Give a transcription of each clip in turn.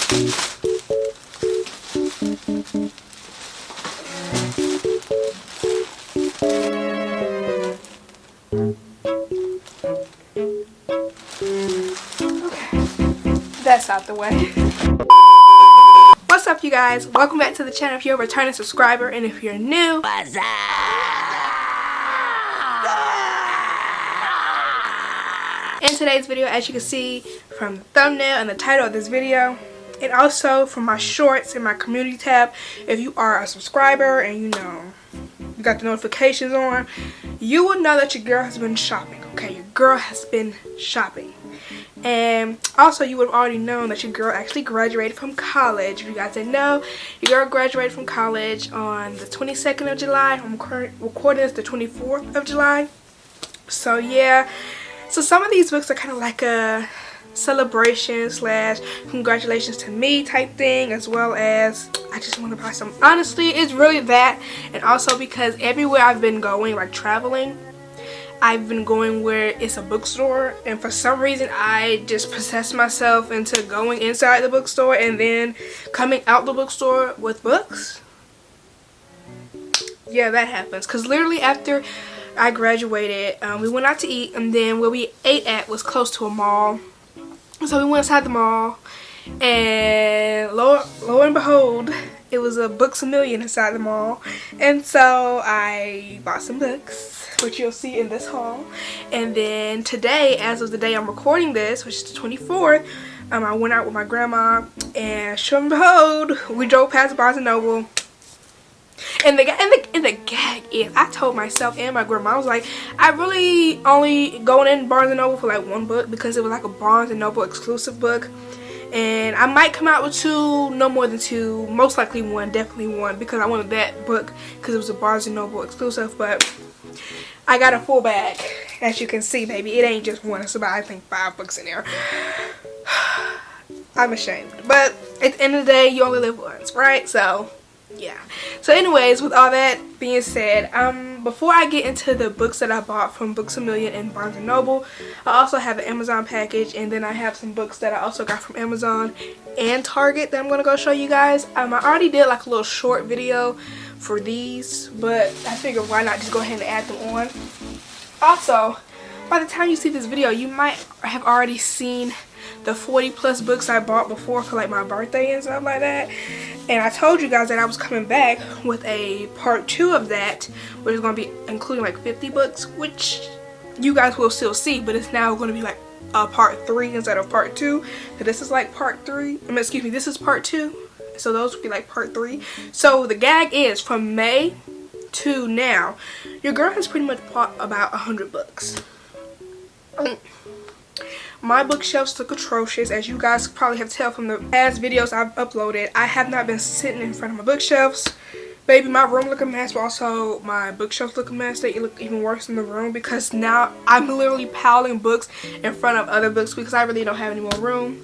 That's out the way. What's up, you guys? Welcome back to the channel if you're a returning subscriber, and if you're new, what's up? In today's video, as you can see from the thumbnail and the title of this video, and also from my shorts in my community tab, if you are a subscriber and you got the notifications on, you will know that your girl has been shopping. Okay, your girl has been shopping. And also, you would have already known that your girl actually graduated from college. If you guys didn't know, your girl graduated from college on the 22nd of July. I'm recording this the 24th of July. So yeah, so some of these books are kind of like a celebration slash congratulations to me type thing, as well as I just want to buy some. Honestly, it's really that, and also because everywhere I've been going, like traveling, I've been going where it's a bookstore, and for some reason I just possessed myself into going inside the bookstore and then coming out the bookstore with books. Yeah, that happens, because literally after I graduated, we went out to eat, and then where we ate at was close to a mall. So we went inside the mall, and lo and behold, it was a Books A Million inside the mall. And so I bought some books, which you'll see in this haul. And then today, as of the day I'm recording this, which is the 24th, I went out with my grandma, and sure and behold, we drove past Barnes & Noble. And the gag is, I told myself and my grandma, I was like, I really only going in Barnes & Noble for like one book, because it was like a Barnes & Noble exclusive book. And I might come out with two, no more than two, most likely one, definitely one, because I wanted that book because it was a Barnes & Noble exclusive. But I got a full bag, as you can see, baby. It ain't just one, it's about, I think, 5 books in there. I'm ashamed, but at the end of the day, you only live once, right? So yeah. So anyways, with all that being said, before I get into the books that I bought from Books A Million and Barnes & Noble, I also have an Amazon package, and then I have some books that I also got from Amazon and Target that I'm going to go show you guys. I already did like a little short video for these, but I figured why not just go ahead and add them on. Also, by the time you see this video, you might have already seen the 40+ books I bought before for like my birthday and stuff like that. And I told you guys that I was coming back with a part 2 of that, which is going to be including like 50 books, which you guys will still see, but it's now going to be like a part 3 instead of part 2. So this is like part 3. I mean, excuse me, this is part 2. So those would be like part 3. So the gag is, from May to now, your girl has pretty much bought about 100 books. My bookshelves look atrocious, as you guys probably have tell from the past videos I've uploaded. I have not been sitting in front of my bookshelves. Baby, my room look a mess, but also my bookshelves look a mess. They look even worse in the room, because now I'm literally piling books in front of other books because I really don't have any more room.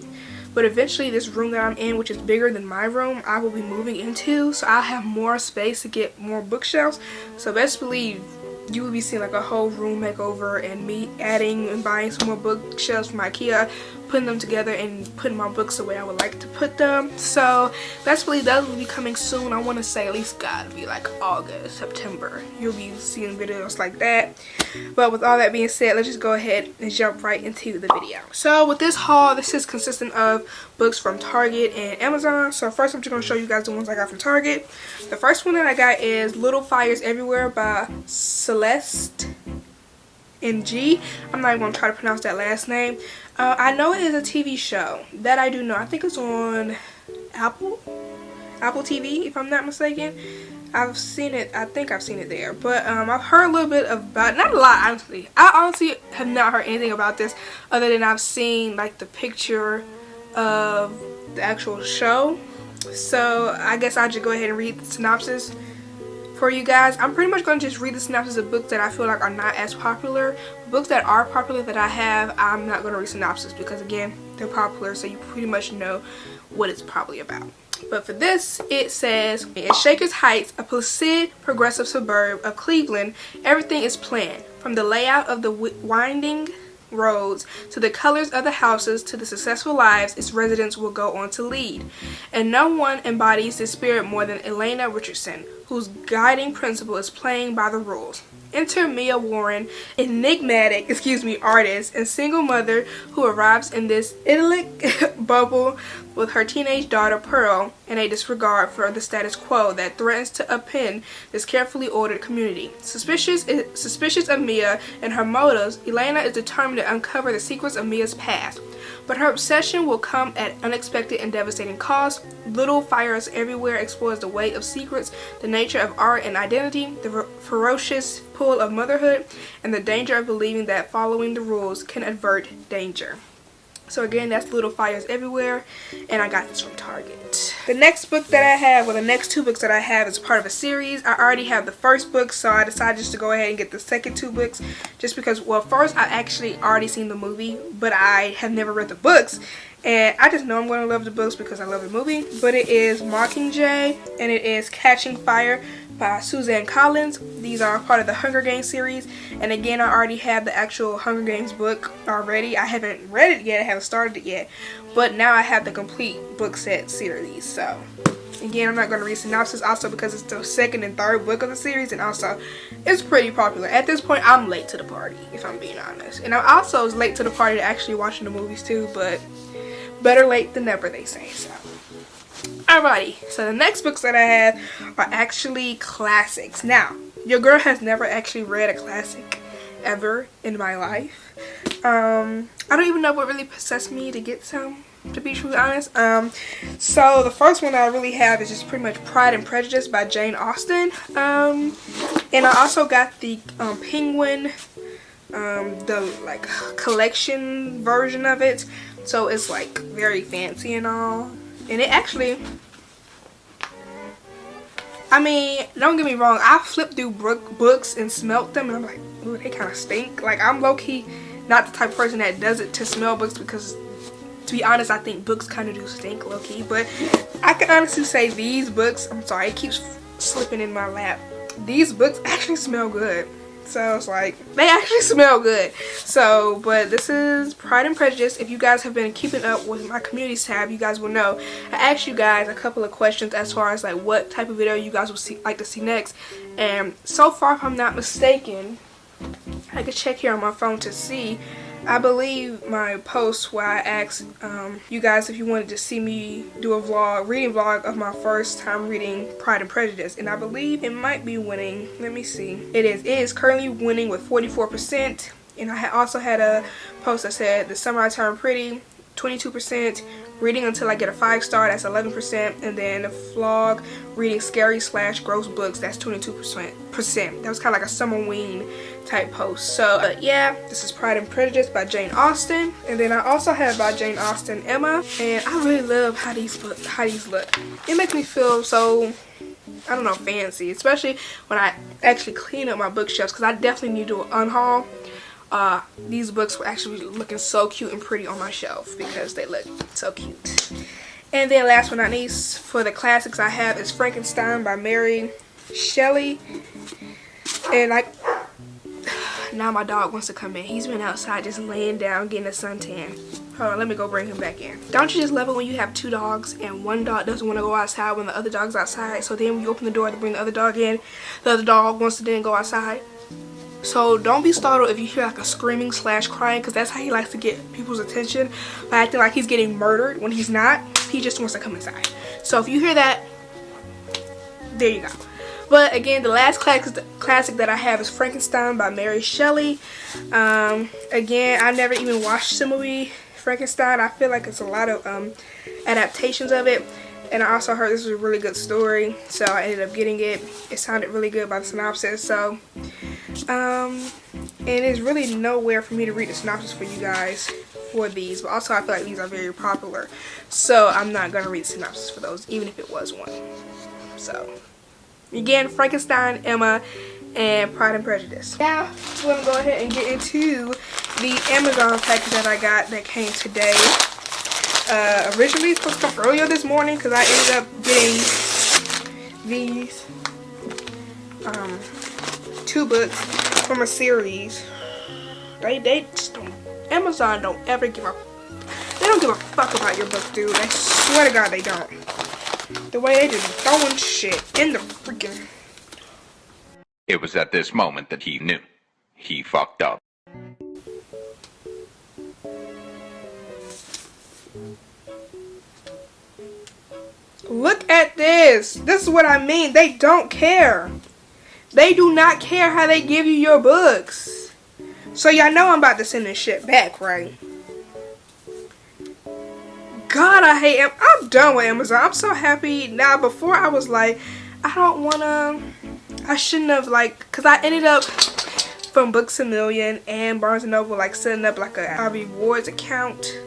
But eventually, this room that I'm in, which is bigger than my room, I will be moving into, so I'll have more space to get more bookshelves. So best believe you will be seeing like a whole room makeover, and me adding and buying some more bookshelves from IKEA, putting them together and putting my books the way I would like to put them. So best believe those will be coming soon. I want to say at least gotta be like August, September. You'll be seeing videos like that. But with all that being said, let's just go ahead and jump right into the video. So with this haul, this is consistent of books from Target and Amazon. So first I'm just going to show you guys the ones I got from Target. The first one that I got is Little Fires Everywhere by Celeste NG. I'm not even going to try to pronounce that last name. I know it is a TV show. That I do know. I think it's on Apple TV, if I'm not mistaken. I've seen it. I think I've seen it there. But I've heard a little bit about, not a lot, honestly. I honestly have not heard anything about this other than I've seen like the picture of the actual show. So I guess I'll just go ahead and read the synopsis for you guys. I'm pretty much going to just read the synopsis of books that I feel like are not as popular. Books that are popular that I have, I'm not going to read synopsis because, again, they're popular, so you pretty much know what it's probably about. But for this, it says, in Shakers Heights, a placid, progressive suburb of Cleveland, everything is planned. From the layout of the winding roads, to the colors of the houses, to the successful lives its residents will go on to lead. And no one embodies this spirit more than Elena Richardson, whose guiding principle is playing by the rules. Enter Mia Warren, enigmatic, artist and single mother who arrives in this idyllic bubble with her teenage daughter Pearl in a disregard for the status quo that threatens to upend this carefully ordered community. Suspicious of Mia and her motives, Elena is determined to uncover the secrets of Mia's past. But her obsession will come at unexpected and devastating cost. Little Fires Everywhere explores the weight of secrets, the nature of art and identity, the ferocious pull of motherhood, and the danger of believing that following the rules can avert danger. So again, that's Little Fires Everywhere, and I got this from Target. The next book that I have, well, the next two books that I have is part of a series. I already have the first book, so I decided just to go ahead and get the second two books, just because, well, first I actually already seen the movie, but I have never read the books, and I just know I'm going to love the books because I love the movie. But it is Mockingjay, and it is Catching Fire by Suzanne Collins. These are part of the Hunger Games series, and again, I already have the actual Hunger Games book already. I haven't read it yet, I haven't started it yet, but now I have the complete book set series. So again, I'm not going to read synopsis, also because it's the second and third book of the series, and also it's pretty popular. At this point, I'm late to the party, if I'm being honest, and I also was late to the party to actually watching the movies too, but better late than never, they say. So alrighty, so the next books that I have are actually classics. Now, your girl has never actually read a classic ever in my life. I don't even know what really possessed me to get some, to be truly honest. So the first one I really have is just pretty much Pride and Prejudice by Jane Austen. And I also got the Penguin, the like collection version of it. So it's like very fancy and all. And it actually, I mean, don't get me wrong, I flipped through books and smelt them and I'm like, ooh, they kind of stink. Like, I'm low-key not the type of person that does it to smell books, because to be honest, I think books kind of do stink low-key. But I can honestly say these books, I'm sorry, it keeps slipping in my lap. These books actually smell good. So it's like, they actually smell good. So, but this is Pride and Prejudice. If you guys have been keeping up with my communities tab, you guys will know I asked you guys a couple of questions as far as like what type of video you guys would like to see next. And so far, if I'm not mistaken, I could check here on my phone to see. I believe my post where I asked you guys if you wanted to see me do a reading vlog of my first time reading Pride and Prejudice, and I believe it might be winning. Let me see. It is currently winning with 44%, and I also had a post that said The Summer I Turned Pretty, 22%, Reading Until I Get a 5-star, that's 11%, and then the vlog Reading Scary / Gross Books, that's 22%. That was kind of like a Summerween type post. So yeah, this is Pride and Prejudice by Jane Austen, and then I also have by Jane Austen Emma, and I really love how these look. It makes me feel so, I don't know, fancy, especially when I actually clean up my bookshelves, because I definitely need to unhaul. These books were actually looking so cute and pretty on my shelf because they look so cute. And then last but not least, for the classics I have is Frankenstein by Mary Shelley. And like, now my dog wants to come in. He's been outside just laying down getting a suntan. Hold on, let me go bring him back in. Don't you just love it when you have two dogs and one dog doesn't want to go outside when the other dog's outside? So then when you open the door to bring the other dog in, the other dog wants to then go outside. So don't be startled if you hear like a screaming / crying, because that's how he likes to get people's attention, by acting like he's getting murdered when he's not. He just wants to come inside. So if you hear that, there you go. But again, the last classic that I have is Frankenstein by Mary Shelley. Again, I never even watched the movie Frankenstein. I feel like it's a lot of adaptations of it. And I also heard this was a really good story, so I ended up getting it. It sounded really good by the synopsis. So, and there's really nowhere for me to read the synopsis for you guys for these. But also, I feel like these are very popular, so I'm not gonna read the synopsis for those, even if it was one. So, again, Frankenstein, Emma, and Pride and Prejudice. Now, we're gonna go ahead and get into the Amazon package that I got that came today. Originally it's supposed to come earlier this morning because I ended up getting these two books from a series. They just don't Amazon don't ever give a... They don't give a fuck about your book, dude. I swear to God they don't. The way they just throwing shit in the freaking... It was at this moment that he knew. He fucked up. Look at this. This is what I mean. They don't care. They do not care how they give you your books. So y'all know I'm about to send this shit back, right? God, I hate I'm done with Amazon. I'm so happy now. Before I was like, I don't wanna, I shouldn't have, like, cause I ended up from Books A Million and Barnes & Noble like setting up like a rewards account.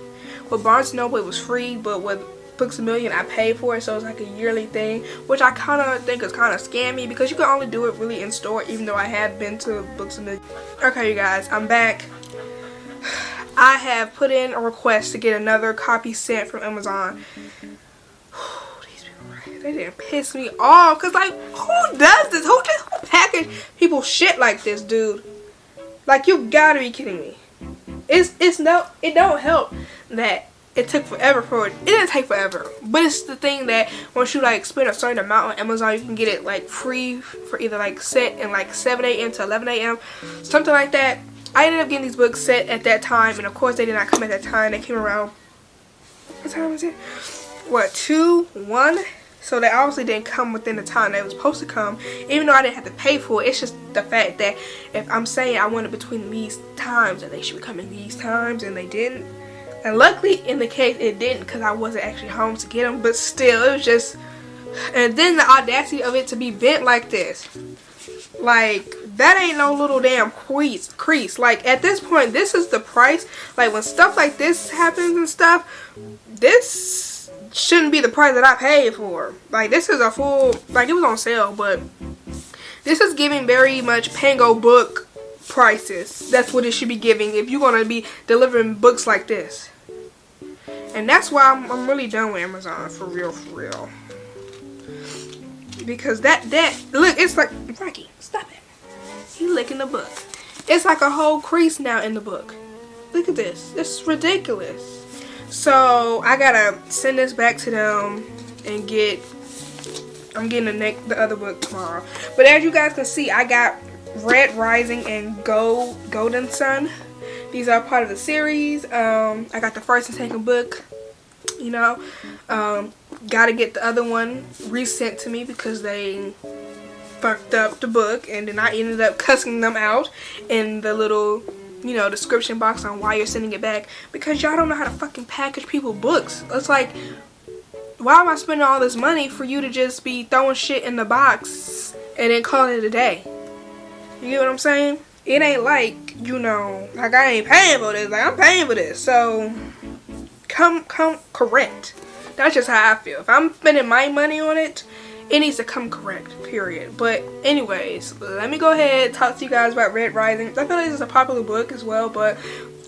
With Barnes & Noble it was free, but with Books A Million I paid for it, so it's like a yearly thing, which I kind of think is kind of scammy because you can only do it really in store, even though I have been to Books A Million. Okay, you guys, I'm back. I have put in a request to get another copy sent from Amazon. These people, they didn't piss me off, cause like, who does this? Who package people shit like this, dude? Like, you gotta be kidding me. It don't help that it took forever for it. It didn't take forever, but it's the thing that once you like spend a certain amount on Amazon, you can get it like free for either like set in like 7 a.m. to 11 a.m. something like that. I ended up getting these books set at that time, and of course they did not come at that time. They came around, what time was it? What, 2, 1? So they obviously didn't come within the time they was supposed to come, even though I didn't have to pay for it. It's just the fact that if I'm saying I want it between these times, and they should be coming these times, and they didn't. And luckily in the case it didn't, because I wasn't actually home to get them, but still it was just, and then the audacity of it to be bent like this. Like, that ain't no little damn crease. Like, at this point, this is the price. Like, when stuff like this happens and stuff, this shouldn't be the price that I paid for. Like, this is a full, like, it was on sale, but this is giving very much Pango book prices. That's what it should be giving if you're going to be delivering books like this. And that's why I'm really done with Amazon, for real, for real. Because that look, it's like, Rocky, stop it. He licking the book. It's like a whole crease now in the book. Look at this. It's ridiculous. So I gotta send this back to them and I'm getting the other book tomorrow. But as you guys can see, I got Red Rising and Golden Sun. These are part of the series. I got the first and second book. You know, gotta get the other one resent to me because they fucked up the book, and then I ended up cussing them out in the little, you know, description box on why you're sending it back, because y'all don't know how to fucking package people's books. It's like, why am I spending all this money for you to just be throwing shit in the box and then call it a day? You get what I'm saying? It ain't like, you know, like I ain't paying for this. Like, I'm paying for this, so come correct. That's just how I feel. If I'm spending my money on it, it needs to come correct, period. But anyways, let me go ahead and talk to you guys about Red Rising. I feel like this is a popular book as well, but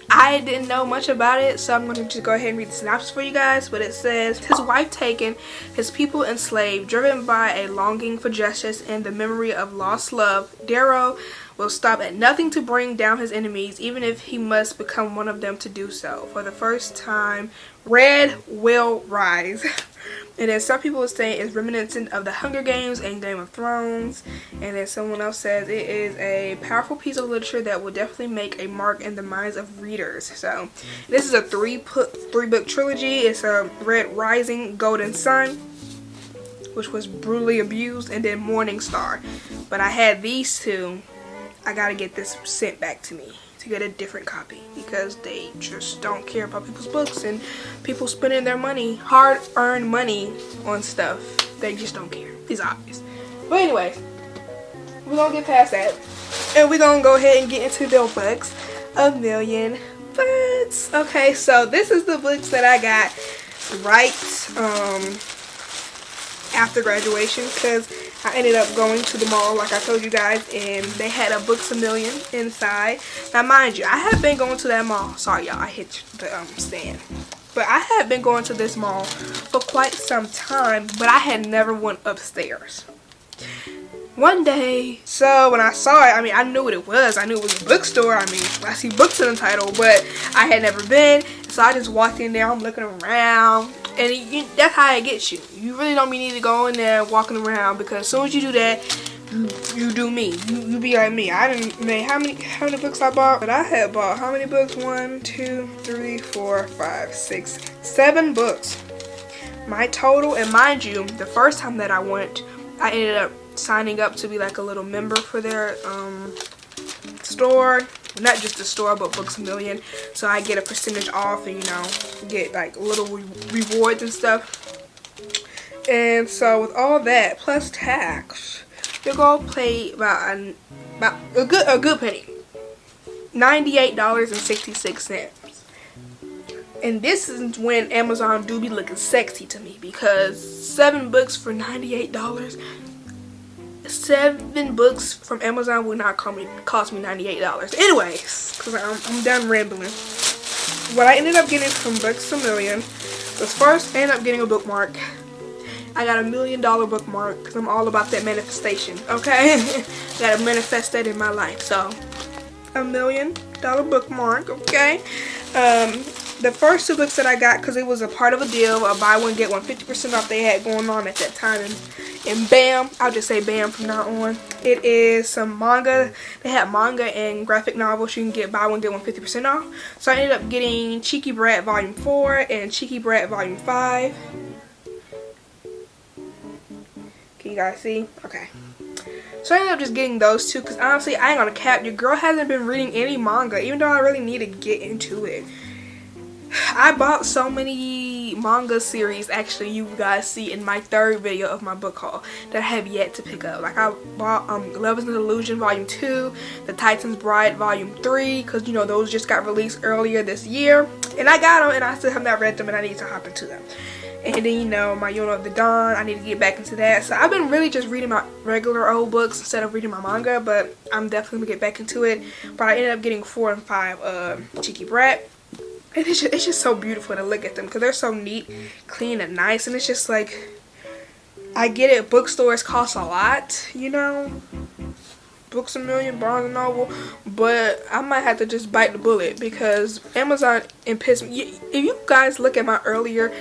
I didn't know much about it, so I'm going to just go ahead and read the synopsis for you guys. But it says, his wife taken, his people enslaved, driven by a longing for justice and the memory of lost love, Darrow will stop at nothing to bring down his enemies, even if he must become one of them to do so. For the first time, Red will rise. And then some people say it's reminiscent of the Hunger Games and Game of Thrones. And then someone else says it is a powerful piece of literature that will definitely make a mark in the minds of readers. So this is a three book trilogy. It's a Red Rising, Golden Sun, which was brutally abused, and then Morning Star. But I had these two. I gotta get this sent back to me to get a different copy, because they just don't care about people's books and people spending their money, hard-earned money, on stuff. They just don't care. It's obvious. But anyway, we're gonna get past that, and we're gonna go ahead and get into the Books A Million books. Okay, so this is the books that I got right after graduation, because I ended up going to the mall, like I told you guys, and they had a Books A Million inside. Now, mind you, I have been going to that mall. Sorry, y'all, I hit the stand. But I have been going to this mall for quite some time, but I had never went upstairs. One day, so when I saw it, I mean, I knew what it was. I knew it was a bookstore. I mean, I see books in the title, but I had never been. So I just walked in there. I'm looking around, and that's how it gets you. You really don't need to go in there walking around, because as soon as you do that, you do me. You be like me. I didn't make how many books I bought, but I had bought how many books? 1, 2, 3, 4, 5, 6, 7 books. My total, and mind you, the first time that I went, I ended up signing up to be like a little member for their store. Not just the store, but Books A Million. So I get a percentage off, and get like little rewards and stuff. And so with all that plus tax, you're gonna pay about a good penny, $98.66. And this is when Amazon do be looking sexy to me, because 7 books for $98. 7 books from Amazon will not cost me $98. Anyways, because I'm done rambling. What I ended up getting from Books A Million was, first I ended up getting a bookmark. I got $1 million bookmark because I'm all about that manifestation, okay? Gotta manifest that in my life. So, $1 million bookmark, okay? The first 2 books that I got, because it was a part of a deal, a buy one get one 50% off they had going on at that time, and bam, I'll just say bam from now on. It is some manga. They had manga and graphic novels. You can get buy one get one 50% off. So I ended up getting Cheeky Brat Volume 4 and Cheeky Brat Volume 5. Can you guys see? Okay. So I ended up just getting those 2, because honestly, I ain't gonna cap, your girl hasn't been reading any manga, even though I really need to get into it. I bought so many manga series, actually, you guys see in my 3rd video of my book haul, that I have yet to pick up. Like, I bought Love is an Illusion Volume 2, The Titan's Bride Volume 3, because those just got released earlier this year, and I got them, and I still have not read them, and I need to hop into them. And then my Yono of the Dawn, I need to get back into that. So I've been really just reading my regular old books instead of reading my manga, but I'm definitely gonna get back into it. But I ended up getting 4 and 5 Cheeky Brat. And it's just so beautiful to look at them, because they're so neat, clean, and nice. And it's just like, I get it, bookstores cost a lot, Books A Million, Barnes & Noble, but I might have to just bite the bullet, because Amazon pissed me. If you guys look at my earlier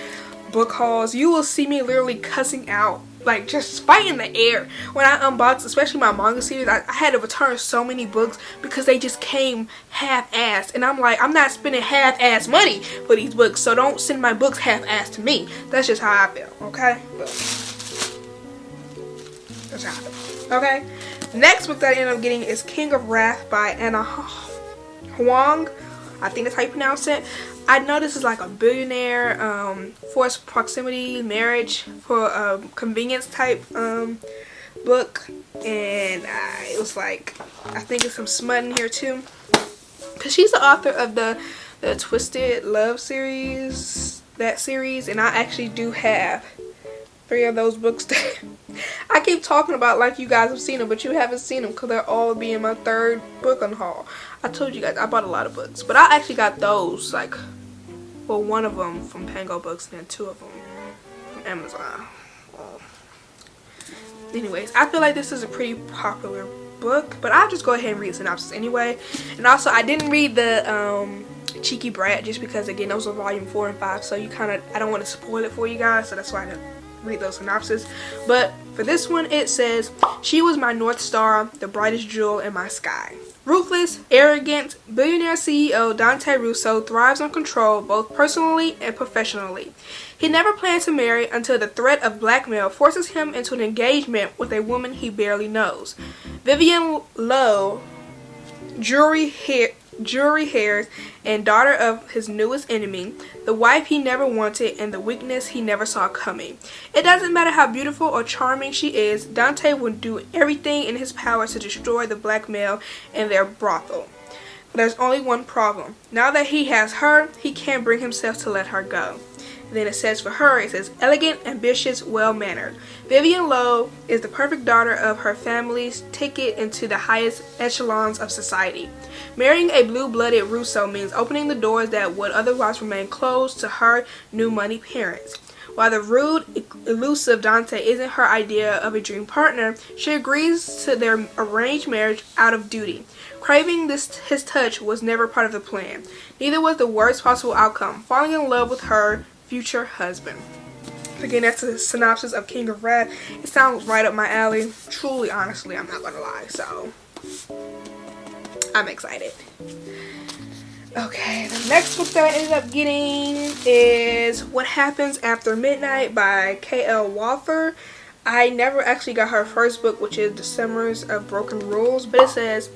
book hauls, you will see me literally cussing out, like just fighting the air when I unboxed, especially my manga series. I had to return so many books because they just came half-assed, and I'm like, I'm not spending half-ass money for these books, so don't send my books half-assed to me. That's just how I feel, okay? But that's how I feel, okay? Next book that I ended up getting is King of Wrath by Anna Huang. I think that's how you pronounce it. I know this is like a billionaire forced proximity marriage for a convenience type book, and it was like, I think there's some smut in here too, because she's the author of the Twisted Love series, and I actually do have 3 of those books that I keep talking about like you guys have seen them, but you haven't seen them because they're all being my 3rd book on haul. I told you guys I bought a lot of books, but I actually got those, like, well, 1 of them from Pango Books and then 2 of them from Amazon. Anyways, I feel like this is a pretty popular book, but I'll just go ahead and read the synopsis anyway. And also, I didn't read the Cheeky Brat just because, again, those are volume 4 and 5, so I don't want to spoil it for you guys, so that's why I didn't read those synopsis. But for this one, it says, she was my North Star, the brightest jewel in my sky. Ruthless, arrogant, billionaire CEO Dante Russo thrives on control both personally and professionally. He never planned to marry until the threat of blackmail forces him into an engagement with a woman he barely knows. Vivian Lowe, jury hairs, and daughter of his newest enemy, the wife he never wanted, and the weakness he never saw coming. It doesn't matter how beautiful or charming she is, Dante will do everything in his power to destroy the blackmail and their brothel. But there's only one problem. Now that he has her, he can't bring himself to let her go. And then it says for her, it says, elegant, ambitious, well-mannered. Vivian Lowe is the perfect daughter of her family's ticket into the highest echelons of society. Marrying a blue-blooded Russo means opening the doors that would otherwise remain closed to her new money parents. While the rude, elusive Dante isn't her idea of a dream partner, she agrees to their arranged marriage out of duty. Craving his touch was never part of the plan. Neither was the worst possible outcome, falling in love with her future husband. Again, that's a synopsis of King of Wrath. It sounds right up my alley. Truly, honestly, I'm not gonna lie. So, I'm excited. Okay, the next book that I ended up getting is What Happens After Midnight by K.L. Walther. I never actually got her first book, which is The Summers of Broken Rules, but it says,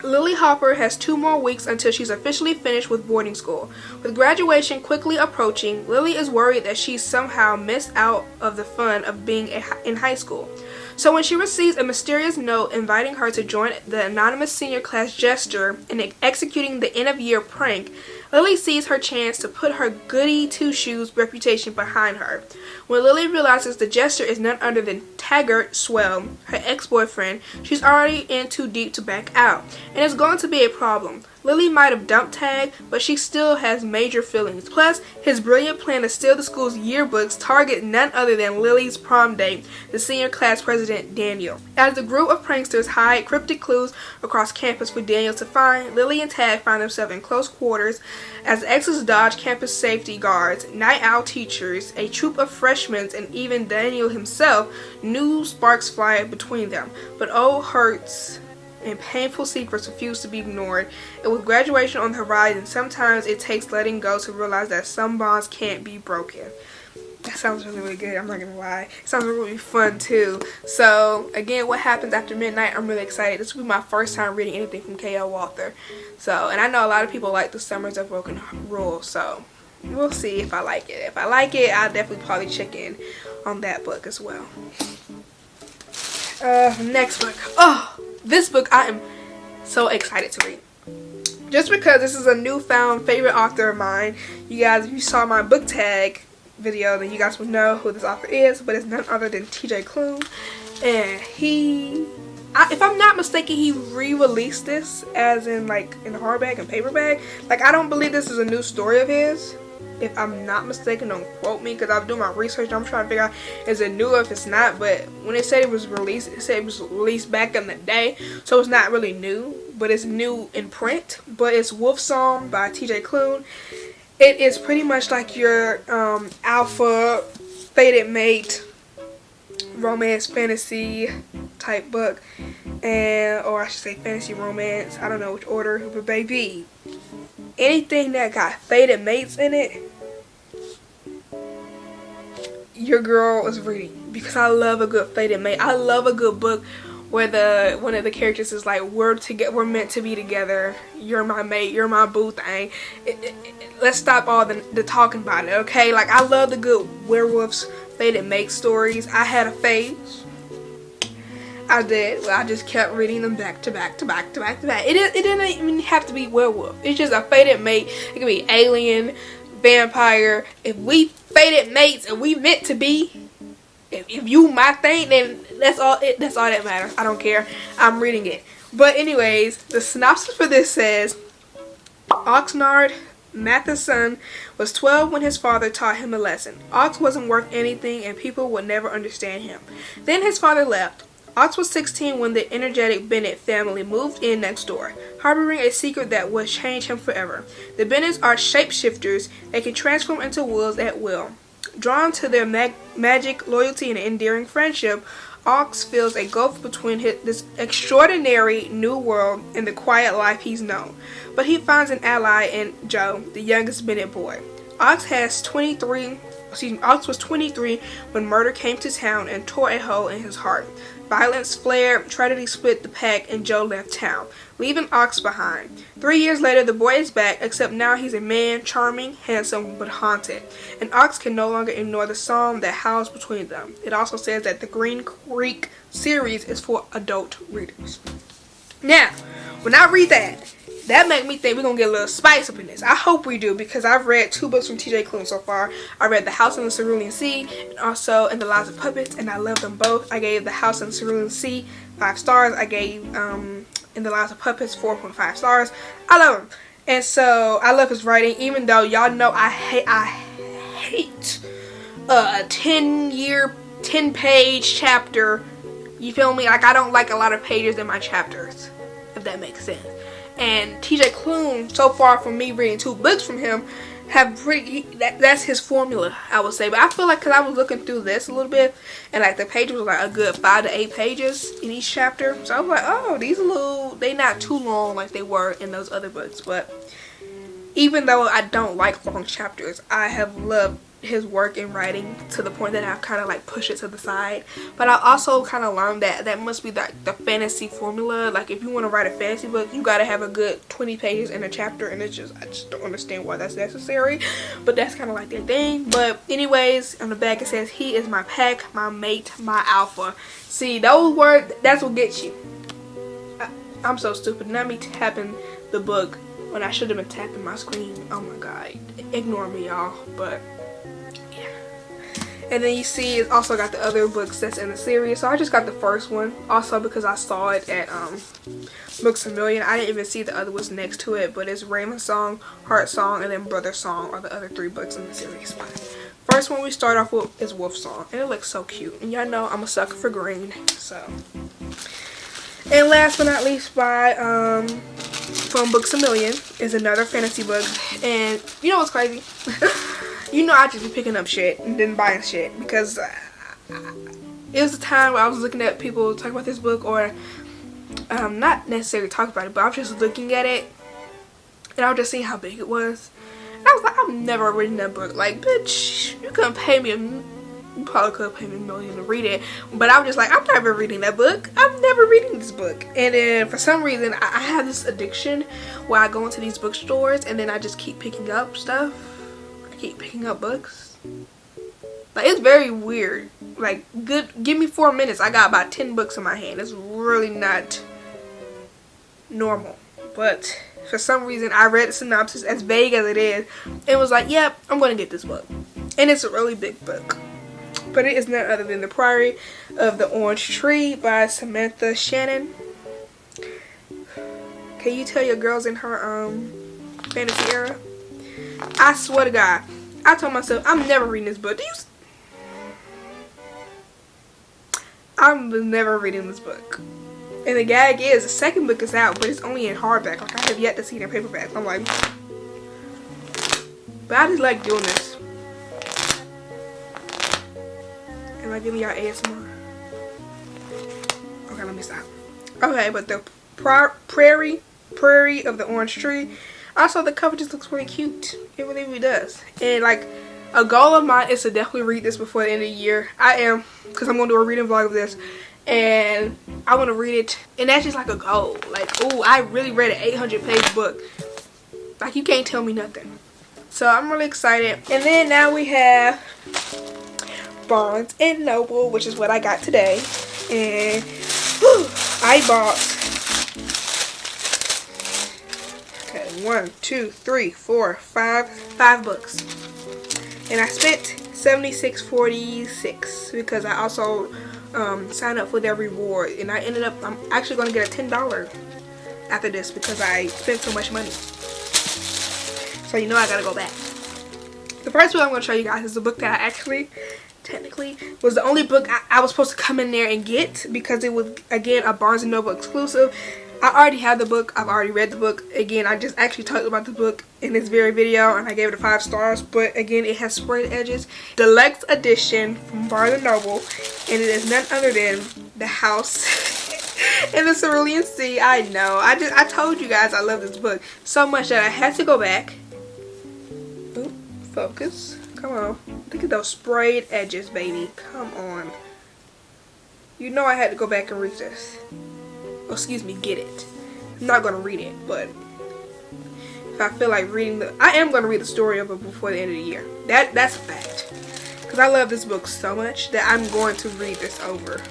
Lily Hopper has 2 more weeks until she's officially finished with boarding school. With graduation quickly approaching, Lily is worried that she's somehow missed out of the fun of being in high school. So when she receives a mysterious note inviting her to join the anonymous senior class jester in executing the end-of-year prank, Lily sees her chance to put her goody-two-shoes reputation behind her. When Lily realizes the jester is none other than Taggart Swell, her ex-boyfriend, she's already in too deep to back out, and it's going to be a problem. Lily might have dumped Tag, but she still has major feelings. Plus, his brilliant plan to steal the school's yearbooks target none other than Lily's prom date, the senior class president, Daniel. As the group of pranksters hide cryptic clues across campus for Daniel to find, Lily and Tag find themselves in close quarters as the exes dodge campus safety guards, night owl teachers, a troop of freshmen, and even Daniel himself. New sparks fly between them, but old hurts and painful secrets refuse to be ignored. And with graduation on the horizon, sometimes it takes letting go to realize that some bonds can't be broken. That sounds really, really good. I'm not gonna lie. It sounds really fun too. So again, What Happens After Midnight, I'm really excited. This will be my first time reading anything from K.L. Walther. So, and I know a lot of people like The Summers of Broken Rules, so we'll see if I like it. If I like it, I'll definitely probably check in on that book as well. Next book. Oh, this book I am so excited to read. Just because this is a newfound favorite author of mine. You guys, if you saw my book tag video, then you guys would know who this author is, but it's none other than TJ Klune. And if I'm not mistaken, he re-released this as in like in hardback and paperback. Like, I don't believe this is a new story of his. If I'm not mistaken, don't quote me, because I'm doing my research. I'm trying to figure out is it new or if it's not. But when it said it was released, it said it was released back in the day, so it's not really new, but it's new in print. But it's Wolf Song by TJ Klune. It is pretty much like your alpha fated mate romance fantasy type book, or I should say fantasy romance. I don't know which order, but baby, anything that got fated mates in it, your girl is reading, because I love a good fated mate. I love a good book where one of the characters is like, we're meant to be together. You're my mate. You're my boo thing. Let's stop all the talking about it, okay? Like, I love the good werewolves fated mate stories. I had a phase. I did. Well, I just kept reading them back to back to back to back to back. It didn't even have to be werewolf. It's just a fated mate. It could be alien, vampire. If we fated mates and we meant to be, if you my thing, then that's all that matters. I don't care. I'm reading it. But anyways, the synopsis for this says, Oxnard Matheson was 12 when his father taught him a lesson. Ox wasn't worth anything and people would never understand him. Then his father left. Ox was 16 when the energetic Bennett family moved in next door, harboring a secret that would change him forever. The Bennetts are shapeshifters. They can transform into wolves at will. Drawn to their magic, loyalty, and endearing friendship, Ox feels a gulf between this extraordinary new world and the quiet life he's known. But he finds an ally in Joe, the youngest Bennett boy. Ox was 23 when murder came to town and tore a hole in his heart. Violence flared, tragedy split the pack, and Joe left town, leaving Ox behind. 3 years later, the boy is back, except now he's a man, charming, handsome, but haunted. And Ox can no longer ignore the psalm that howls between them. It also says that the Green Creek series is for adult readers. Now, when I read that make me think we're going to get a little spice up in this. I hope we do, because I've read 2 books from TJ Klune so far. I read The House in the Cerulean Sea and also In the Lives of Puppets, and I love them both. I gave The House in the Cerulean Sea 5 stars. I gave In the Lives of Puppets 4.5 stars. I love him. And so I love his writing, even though y'all know I hate a 10-page chapter. You feel me? Like, I don't like a lot of pages in my chapters, if that makes sense. And TJ Klune, so far from me reading 2 books from him, that's his formula, I would say. But I feel like, because I was looking through this a little bit, and like the pages was like a good 5 to 8 pages in each chapter. So I was like, oh, these they not too long like they were in those other books. But even though I don't like long chapters, I have loved his work in writing to the point that I've kind of like pushed it to the side. But I also kind of learned that must be the fantasy formula. Like, if you want to write a fantasy book, you got to have a good 20 pages in a chapter, and I just don't understand why that's necessary, but that's kind of like their thing. But anyways, on the back it says, he is my pack, my mate, my alpha. See, those words, that's what gets you. I'm so stupid. Not me tapping the book when I should have been tapping my screen. Oh my god, ignore me, y'all. But and then you see it's also got the other books that's in the series. So I just got the first one, also because I saw it at Books A Million. I didn't even see the other ones next to it, but it's Raymond Song, Heart Song, and then Brother Song are the other 3 books in the series. First one we start off with is Wolf Song, and it looks so cute. And y'all know I'm a sucker for green, so. And last but not least, by from Books A Million is another fantasy book. And you know what's crazy? You know, I just be picking up shit and then buying shit, because it was a time where I was looking at people talk about this book, or not necessarily talk about it, but I was just looking at it and I was just seeing how big it was. And I was like, I've never reading that book. Like, bitch, you couldn't pay me you probably could pay me $1 million to read it, but I was just like, I'm never reading that book. I'm never reading this book. And then for some reason I have this addiction where I go into these bookstores and then I just keep picking up stuff. Keep picking up books. Like, it's very weird. Like, give me 4 minutes, I got about 10 books in my hand. It's really not normal. But for some reason I read the synopsis, as vague as it is, and was like, yep, I'm gonna get this book. And it's a really big book, but it is none other than The Priory of the Orange Tree by Samantha Shannon. Can you tell your girl's in her fantasy era? I swear to God, I told myself I'm never reading this book. I'm never reading this book. And the gag is, the second book is out, but it's only in hardback. Like, I have yet to see it in paperback. I'm like, but I just like doing this. Am I giving y'all ASMR? Okay, let me stop. Okay, but the Prairie of the Orange Tree. Also, the cover just looks really cute. It really, really does. And like, a goal of mine is to definitely read this before the end of the year. I am, because I'm going to do a reading vlog of this. And I want to read it. And that's just like a goal. Like, ooh, I really read an 800-page book. Like, you can't tell me nothing. So I'm really excited. And then now we have Barnes and Noble, which is what I got today. And whew, I bought 5 books, and I spent $76.46 because I also signed up for their reward, and I ended up, I'm actually going to get a $10 after this because I spent so much money. So you know I gotta go back. The first book I'm going to show you guys is a book that I actually technically was the only book I was supposed to come in there and get, because it was, again, a Barnes & Noble exclusive. I already have the book. I've already read the book. Again, I just actually talked about the book in this very video, and I gave it 5 stars. But again, it has sprayed edges. Deluxe edition from Barnes & Noble, and it is none other than The House in the Cerulean Sea. I know. I told you guys I love this book so much that I had to go back. Oop, focus. Come on. Look at those sprayed edges, baby. Come on. You know I had to go back and read this. Oh, excuse me, get it. I'm not going to read it, but if I feel like reading I am going to read the story of it before the end of the year. That's a fact. Because I love this book so much that I'm going to read this over.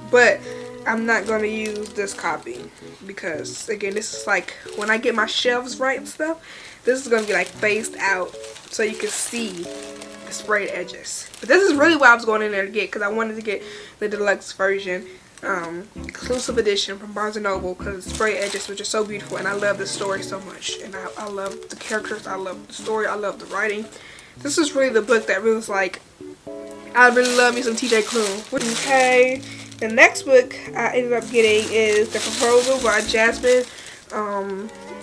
But I'm not going to use this copy because, again, this is like, when I get my shelves right and stuff, this is going to be like phased out so you can see the sprayed edges. But this is really what I was going in there to get, because I wanted to get the deluxe version. Exclusive edition from Barnes & Noble, because the spray edges were just so beautiful, and I love the story so much, and I love the characters, I love the story, I love the writing. This is really the book that really was like, I really love me some TJ Klune. Okay, the next book I ended up getting is The Proposal by Jasmine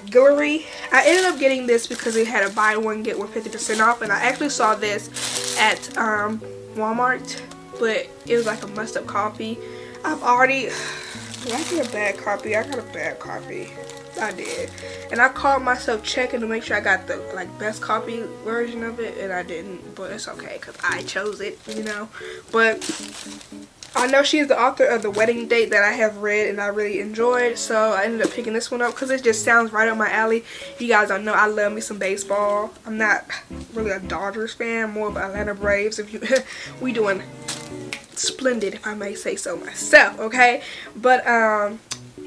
Guillory. I ended up getting this because it had a buy one get one 50% off, and I actually saw this at Walmart, but it was like a messed up copy. I've already, did I get a bad copy? I got a bad copy. I did, and I called myself checking to make sure I got the like best copy version of it, and I didn't, but it's okay because I chose it, you know. But I know she is the author of The Wedding Date that I have read and I really enjoyed, so I ended up picking this one up because it just sounds right up my alley. You guys don't know I love me some baseball. I'm not really a Dodgers fan, more of Atlanta Braves. If you we doing splendid, if I may say so myself, okay? But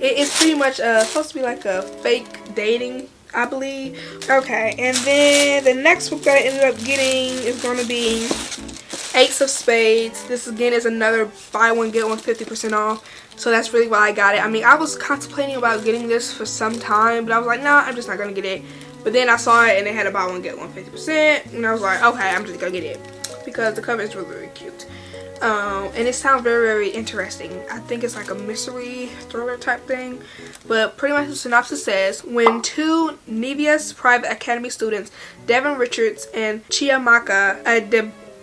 it's pretty much supposed to be like a fake dating, I believe. Okay, and then the next book that I ended up getting is going to be Ace of Spades. This again is another buy one get one 50% off, so that's really why I got it. I mean, I was contemplating about getting this for some time, but I was like, nah, I'm just not gonna get it. But then I saw it and they had a buy one get one 50%, and I was like, okay, I'm just gonna get it because the cover is really, really cute. And it sounds very, very interesting. I think it's like a mystery thriller type thing. But pretty much the synopsis says, when two Nevius Private Academy students, Devin Richards and Chiamaka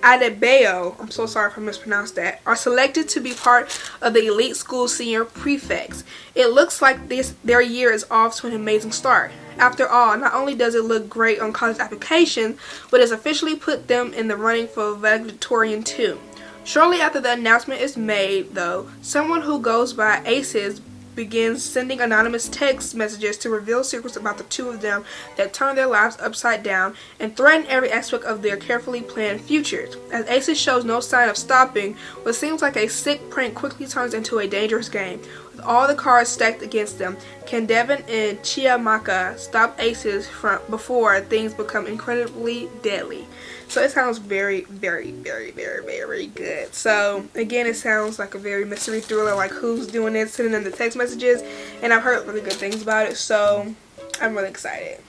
Adebayo, I'm so sorry if I mispronounced that, are selected to be part of the elite school senior prefects, it looks like their year is off to an amazing start. After all, not only does it look great on college applications, but it's officially put them in the running for valedictorian too. Shortly after the announcement is made, though, someone who goes by Aces begins sending anonymous text messages to reveal secrets about the two of them that turn their lives upside down and threaten every aspect of their carefully planned futures. As Aces shows no sign of stopping, what seems like a sick prank quickly turns into a dangerous game. With all the cards stacked against them, can Devin and Chiamaka stop Aces before things become incredibly deadly? So it sounds very, very, very, very, very good. So again, it sounds like a very mystery thriller, like who's doing it, sending them the text messages, and I've heard really good things about it, so I'm really excited.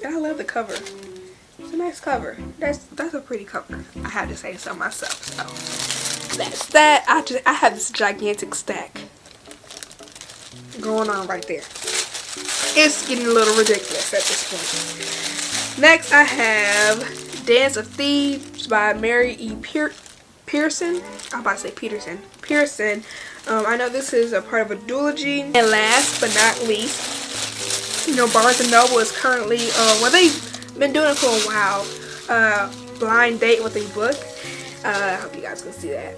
And I love the cover. It's a nice cover. That's a pretty cover. I have to say so myself. So that's that. I have this gigantic stack going on right there. It's getting a little ridiculous at this point. Next, I have Dance of Thieves by Mary E. Pearson. I'm about to say Peterson. Pearson. I know this is a part of a duology. And last but not least, you know, Barnes & Noble is currently, well, they've been doing it for a while, blind date with a book. I hope you guys can see that.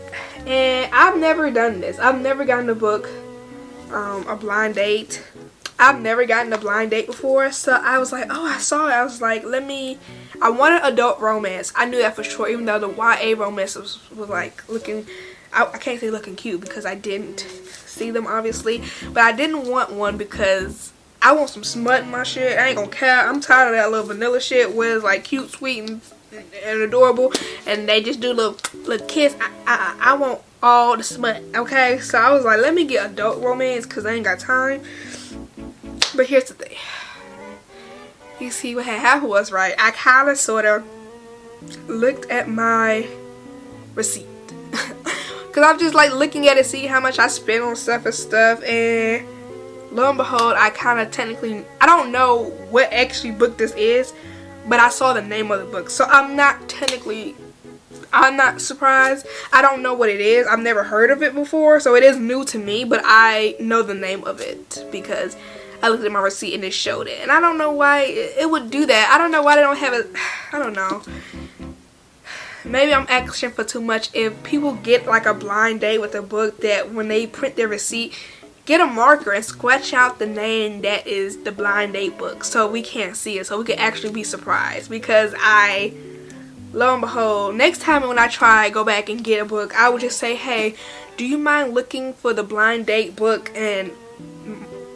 And I've never done this. I've never gotten a book, a blind date. I've never gotten a blind date before, so I was like, oh, I saw it. I was like, I wanted adult romance. I knew that for sure, even though the YA romance was like looking, I can't say looking cute because I didn't see them obviously, but I didn't want one because I want some smut in my shit. I ain't gonna care. I'm tired of that little vanilla shit where it's like cute, sweet, and adorable, and they just do a little kiss. I want all the smut, okay? So I was like, let me get adult romance because I ain't got time. But here's the thing. You see what happened was right. I kind of sort of looked at my receipt. Because I'm just like looking at it, see how much I spent on stuff and stuff. And lo and behold, I kind of technically, I don't know what actually book this is, but I saw the name of the book. So I'm not surprised. I don't know what it is. I've never heard of it before. So it is new to me, but I know the name of it because I looked at my receipt and it showed it. And I don't know why it would do that. I don't know why they don't have it. I don't know. Maybe I'm asking for too much. If people get like a blind date with a book, that when they print their receipt, get a marker and scratch out the name that is the blind date book so we can't see it, so we can actually be surprised. Because lo and behold, next time when I go back and get a book, I would just say, hey, do you mind looking for the blind date book and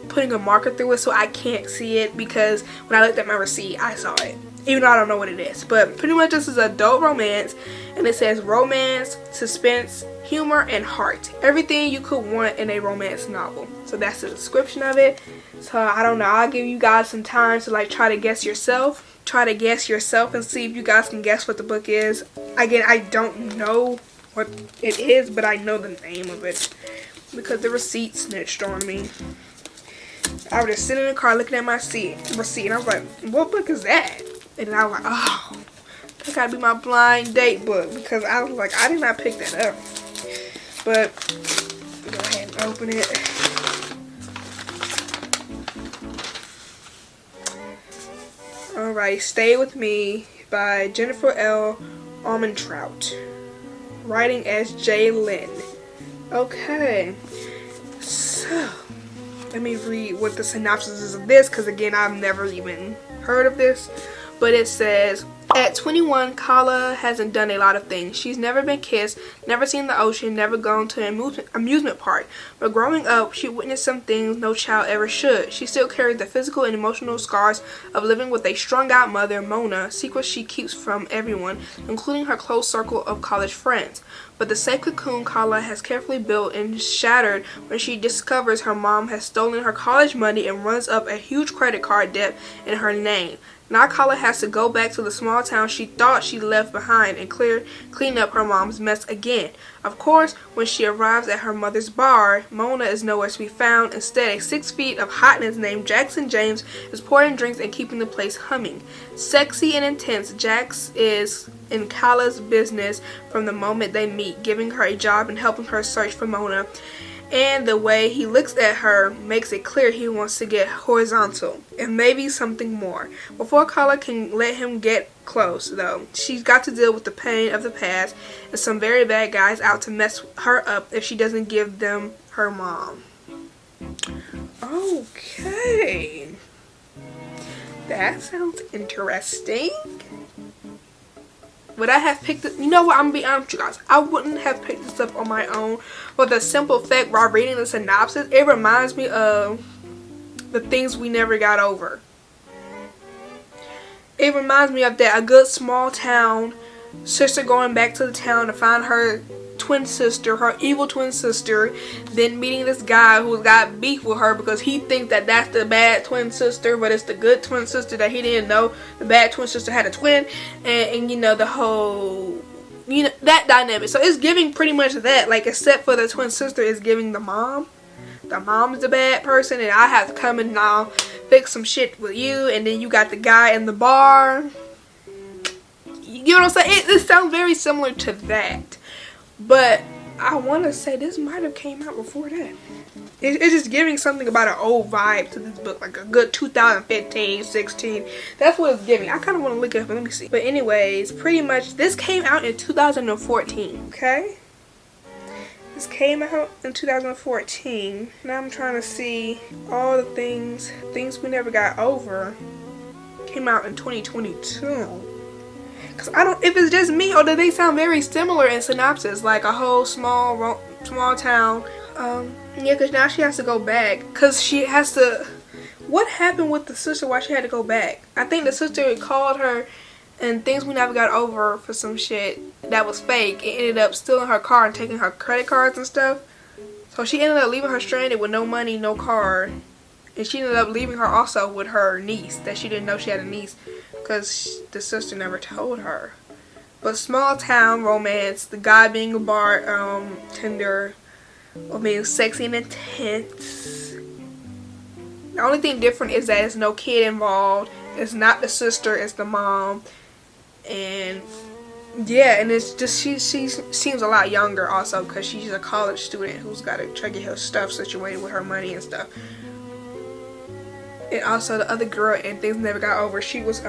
putting a marker through it so I can't see it? Because when I looked at my receipt, I saw it, even though I don't know what it is. But pretty much this is adult romance, and it says romance, suspense, humor, and heart. Everything you could want in a romance novel. So that's the description of it. So I don't know, I'll give you guys some time to like try to guess yourself and see if you guys can guess what the book is. Again, I don't know what it is, but I know the name of it because the receipt snitched on me. I was just sitting in the car looking at my receipt, and I was like, what book is that? And then I was like, oh, that gotta be my blind date book, because I was like, I did not pick that up. But go ahead and open it. Alright, Stay With Me by Jennifer L. Armentrout. Writing as J. Lynn. Okay, so let me read what the synopsis is of this, because again, I've never even heard of this. But it says, at 21, Kala hasn't done a lot of things. She's never been kissed, never seen the ocean, never gone to an amusement park. But growing up, she witnessed some things no child ever should. She still carries the physical and emotional scars of living with a strung-out mother, Mona, secrets she keeps from everyone, including her close circle of college friends. But the safe cocoon Kala has carefully built is shattered when she discovers her mom has stolen her college money and runs up a huge credit card debt in her name. Now Kala has to go back to the small town she thought she left behind and clean up her mom's mess again. Of course, when she arrives at her mother's bar, Mona is nowhere to be found. Instead, a 6 feet of hotness named Jackson James is pouring drinks and keeping the place humming. Sexy and intense, Jax is in Kala's business from the moment they meet, giving her a job and helping her search for Mona. And the way he looks at her makes it clear he wants to get horizontal and maybe something more. Before Kala can let him get close, though, she's got to deal with the pain of the past and some very bad guys out to mess her up if she doesn't give them her mom. Okay, that sounds interesting. Would I have picked it? You know what? I'm gonna be honest with you guys. I wouldn't have picked this up on my own for the simple fact while reading the synopsis, it reminds me of The Things We Never Got Over. It reminds me of that, a good small town sister going back to the town to find her twin sister, her evil twin sister, then meeting this guy who's got beef with her because he thinks that that's the bad twin sister, but it's the good twin sister that he didn't know the bad twin sister had a twin, and you know, the whole, you know, that dynamic. So it's giving pretty much that, like, except for the twin sister is giving the mom. The mom's the bad person, and I have to come and now fix some shit with you, and then you got the guy in the bar. You know what I'm saying? It sounds very similar to that. But I want to say this might have came out before that. It's just giving something about an old vibe to this book, like a good 2015, 16. That's what it's giving. I kind of want to look it up. Let me see. But anyways, pretty much this came out in 2014. Okay, this came out in 2014. Now I'm trying to see all the things we never got over. Came out in 2022. Cause I don't, if it's just me or do they sound very similar in synopsis, like a whole small town. Yeah, cause now she has to go back, cause she has to. What happened with the sister? Why she had to go back? I think the sister called her, and Things We Never Got Over for some shit that was fake. It ended up stealing her car and taking her credit cards and stuff. So she ended up leaving her stranded with no money, no car, and she ended up leaving her also with her niece that she didn't know she had a niece. Because the sister never told her. But small town romance, the guy being a bartender, or being sexy and intense. The only thing different is that there's no kid involved. It's not the sister, it's the mom. And yeah, and it's just she seems a lot younger also, because she's a college student who's got to try to get her stuff situated with her money and stuff. And also the other girl in Things Never Got Over, she was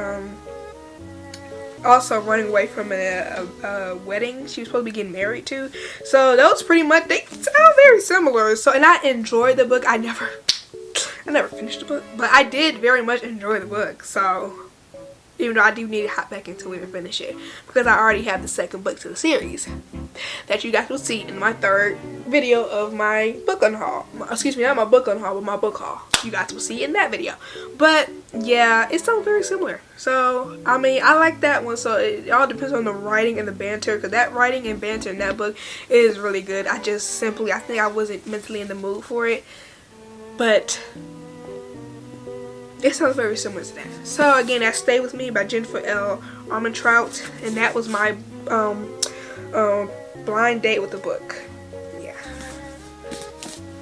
also running away from a wedding she was supposed to be getting married to. So those pretty much, they sound very similar. So, and I enjoyed the book. I never finished the book, but I did very much enjoy the book. So even though I do need to hop back into it and finish it, because I already have the second book to the series that you guys will see in my third video of my book unhaul. Excuse me, not my book unhaul, but my book haul. You guys will see in that video. But yeah, it sounds very similar. So I mean, I like that one. So it all depends on the writing and the banter, because that writing and banter in that book is really good. I think I wasn't mentally in the mood for it, but it sounds very similar to that. So again, that's Stay With Me by Jennifer L. Armentrout, and that was my blind date with a book. Yeah.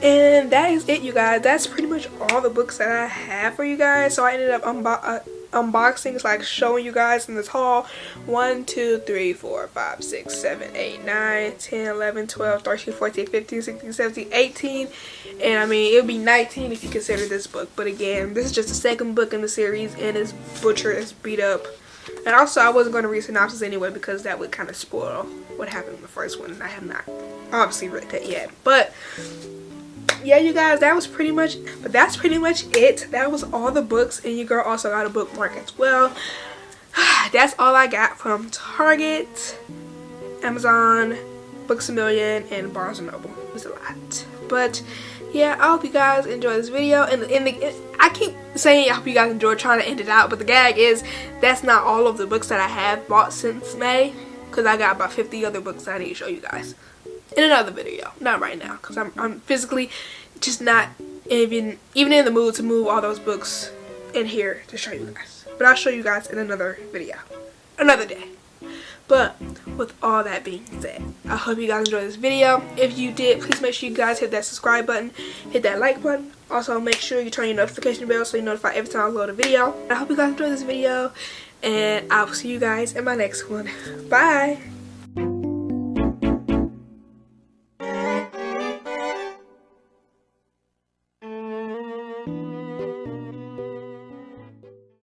And that is it, you guys. That's pretty much all the books that I have for you guys. So I ended up unboxing, like showing you guys in this haul 1 2 3 4 5 6 7 8 9 10 11 12 13 14 15 16 17 18, and I mean it would be 19 if you consider this book. But again, this is just the second book in the series, and it's butchered, it's beat up. And also I wasn't going to read synopsis anyway because that would kind of spoil what happened in the first one, and I have not obviously read that yet. But yeah, you guys, that's pretty much it. That was all the books, and your girl also got a bookmark as well. That's all I got from Target, Amazon, Books A Million, and Barnes & Noble. It was a lot. But yeah, I hope you guys enjoy this video. And I keep saying I hope you guys enjoy, trying to end it out, but the gag is that's not all of the books that I have bought since May, because I got about 50 other books that I need to show you guys in another video. Not right now, because I'm physically just not even in the mood to move all those books in here to show you guys. But I'll show you guys in another video, another day. But with all that being said, I hope you guys enjoyed this video. If you did, please make sure you guys hit that subscribe button, hit that like button. Also, make sure you turn your notification bell so you're notified every time I upload a video. I hope you guys enjoyed this video, and I will see you guys in my next one. Bye!